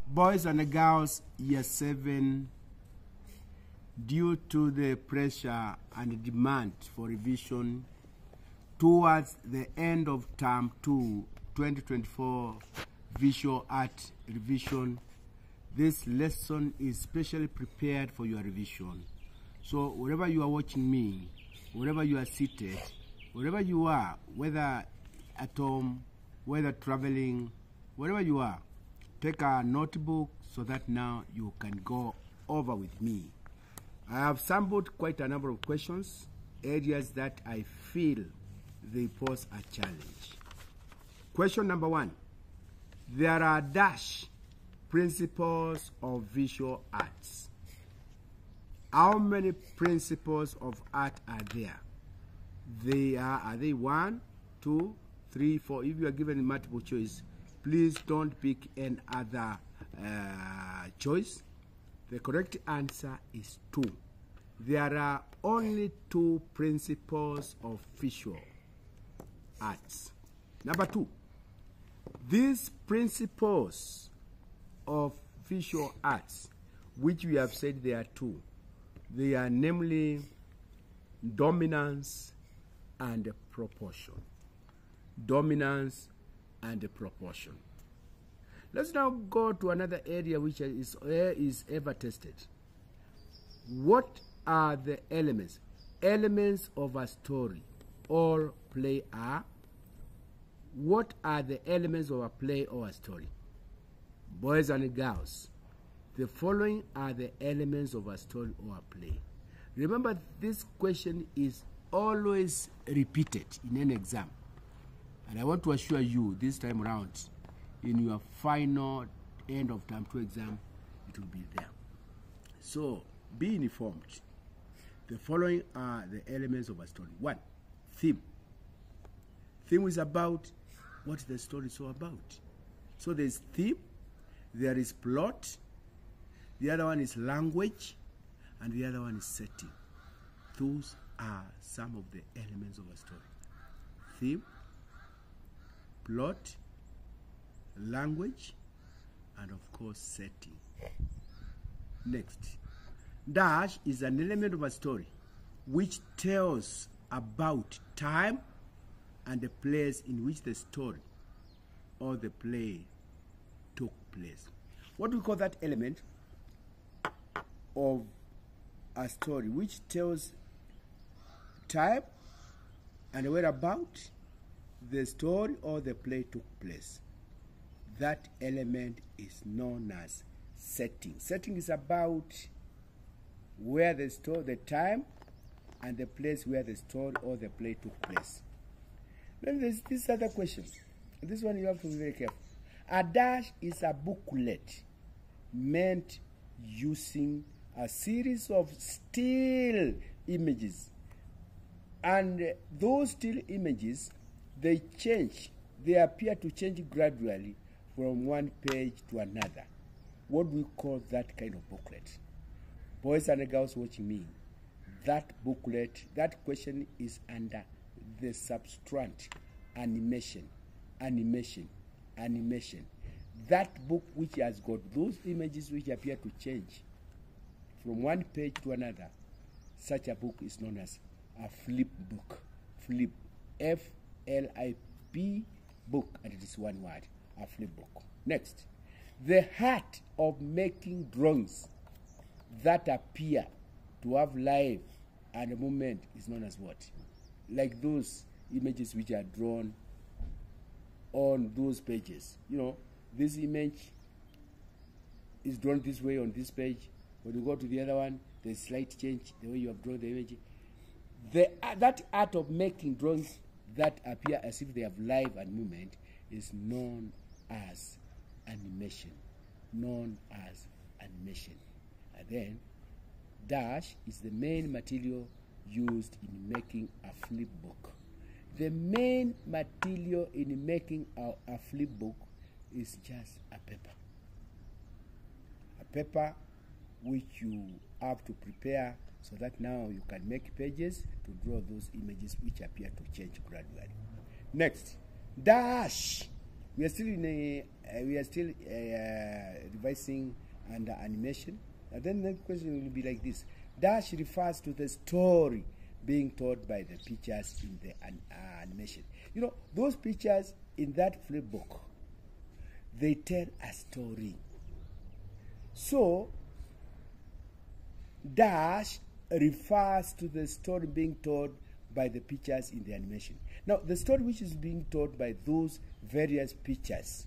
Boys and girls, year 7, due to the pressure and demand for revision towards the end of term 2, 2024 visual art revision, this lesson is specially prepared for your revision. So wherever you are watching me, wherever you are seated, wherever you are, whether at home, whether traveling, wherever you are, take a notebook so that now you can go over with me. I have sampled quite a number of questions, areas that I feel they pose a challenge. Question number 1. There are dash principles of visual arts. How many principles of art are there? Are they 1, 2, 3, 4? If you are given multiple choice, please don't pick any other choice. The correct answer is 2. There are only 2 principles of visual arts. Number 2, these principles of visual arts, which we have said there are 2, they are namely dominance and proportion. Dominance and proportion. Let's now go to another area which is ever tested. What are the elements? Elements of a story or play are. What are the elements of a play or a story? Boys and girls, the following are the elements of a story or a play. Remember, this question is always repeated in an exam. And I want to assure you this time around, in your final end of term 2 exam, it will be there. So, be informed. The following are the elements of a story. 1, theme. Theme is about what the story is all about. So there is theme, there is plot, the other one is language, and the other one is setting. Those are some of the elements of a story. Theme, plot, language, and of course setting. Next, dash is an element of a story which tells about time and the place in which the story or the play took place. What do we call that element of a story which tells time and where about the story or the play took place? That element is known as setting. Setting is about where the story, the time, and the place where the story or the play took place. Then there's this other question. This one you have to be very careful. A dash is a booklet meant using a series of still images. And those still images, they appear to change gradually from one page to another. What do we call that kind of booklet? Boys and girls watching me, that booklet, that question is under the substrand animation. That book which has got those images which appear to change from one page to another, such a book is known as a flip book. Flip, F-L-I-P, book, and it is one word, a flip book. Next, the art of making drawings that appear to have life and a movement is known as what? Like those images which are drawn on those pages. You know, this image is drawn this way on this page. When you go to the other one, there's slight change the way you have drawn the image. That art of making drawings that appear as if they have life and movement is known as animation. And then, dash is the main material used in making a flip book. The main material in making a flip book is just a paper. A paper which you have to prepare so that now you can make pages to draw those images which appear to change gradually. Next, dash We are still revising under animation. And then the question will be like this. Dash refers to the story being told by the pictures in the animation. You know, those pictures in that flip book, they tell a story. So, dash refers to the story being told by the pictures in the animation. Now, the story which is being told by those various pictures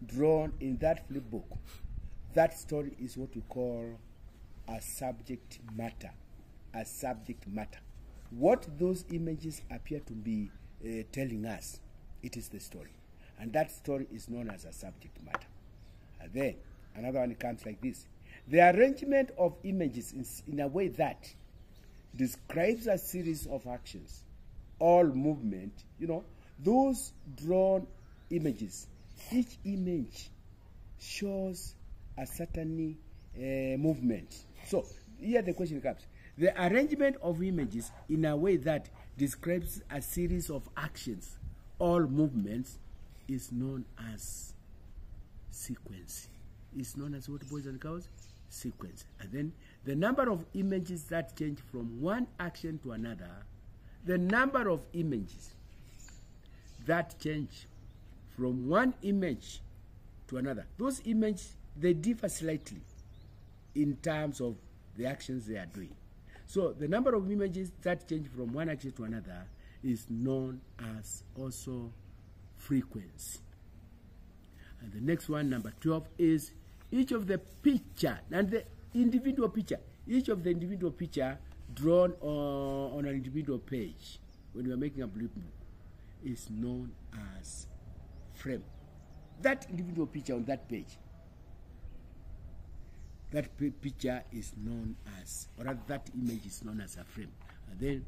drawn in that flip book, that story is what we call a subject matter. A subject matter. What those images appear to be telling us, it is the story. And that story is known as a subject matter. And then, another one comes like this. The arrangement of images in a way that describes a series of actions, all movement, you know, those drawn images, each image shows a certain movement. So, here the question comes. The arrangement of images in a way that describes a series of actions, all movements, is known as sequence. It's known as what, boys and girls? Sequence. And then the number of images that change from one action to another, the number of images that change from one image to another, those images, they differ slightly in terms of the actions they are doing. So the number of images that change from one action to another is known as also frequency. And the next one, number 12, is each of the picture and the individual picture, each of the individual picture drawn on an individual page when we are making a blue book is known as frame. That individual picture on that page, that picture is known as, or rather that image is known as a frame. And then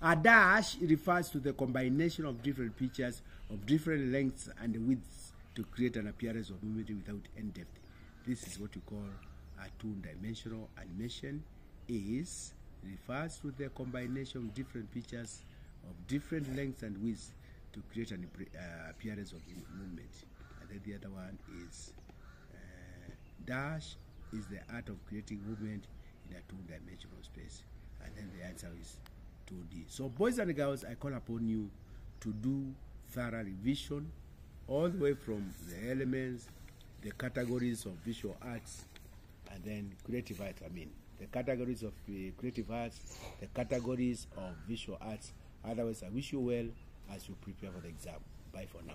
a dash refers to the combination of different pictures of different lengths and widths to create an appearance of movement without any depth. This is what we call a two-dimensional animation. Is refers to the combination of different pictures of different lengths and widths to create an appearance of movement. And then the other one is dash is the art of creating movement in a two-dimensional space. And then the answer is 2D. So boys and girls, I call upon you to do thorough revision all the way from the elements, the categories of visual arts, and then creative arts. I mean, the categories of creative arts, the categories of visual arts. Otherwise, I wish you well as you prepare for the exam. Bye for now.